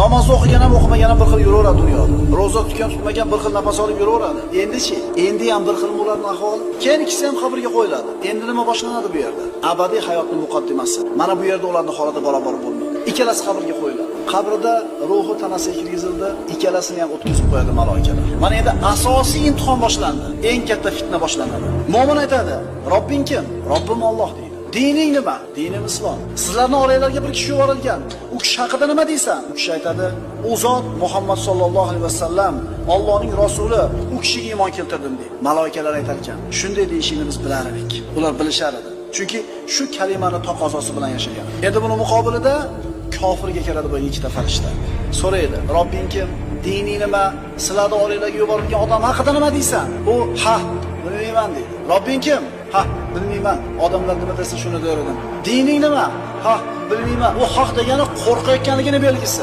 Namoz o'qigan ham o'qimagan ham bir xil yuraveradi dunyoda. Roza tutgan tutmagan bir xil nafas olib yuraveradi. Endi-chi, endi ham bir xil ularning ahvoli. Keyin ikkisi ham qabrga qo'yiladi. Endi nima boshlanadi bu yerda? Abadiy hayotning muqaddimasi. Mana bu yerda ularning holati barobar bo'lmaydi. Ikkalasi qabrga qo'yiladi. Qabrda ruhi tanasiga kirgizildi, ikkalasini ham o'tkazib qo'yadi malaikalar. Mana endi asosiy imtihon boshlandi. Eng katta fitna boshlanadi. Mo'min aytadi: "Robbing kim?" "Robbim Alloh" deydi. "Dining nima?" "Dinim Islom." "Sizlarning orangizga bir kishi yuborilgan. U kishi haqida nima deysan?" U kishi aytadi: "U zot Muhammad sallallohu alayhi vasallam, Allohning rasuli, u kishiga iymon keltirdim" deydi. Malaikalar aytar ekan: "Shunday deyishingni biz bilar edik." Ular bilishar edi. Chunki shu kalimani taqozosi bilan yashagan. Endi buni muqobilida kofirga keladi bu ikkita farishta. So'raydi: "Robbing kim? Dining nima? Sizlarning orangizga yuborilgan odam haqida nima deysan?" U: "Ha, bilmayman" deydi. "Robbing kim?" "Ha, bilmayman. Odamlar nima desa shuni deradim." "Dining nima?" "Ha, bilmayman." U haq degani qo'rqayotganligini belgisi.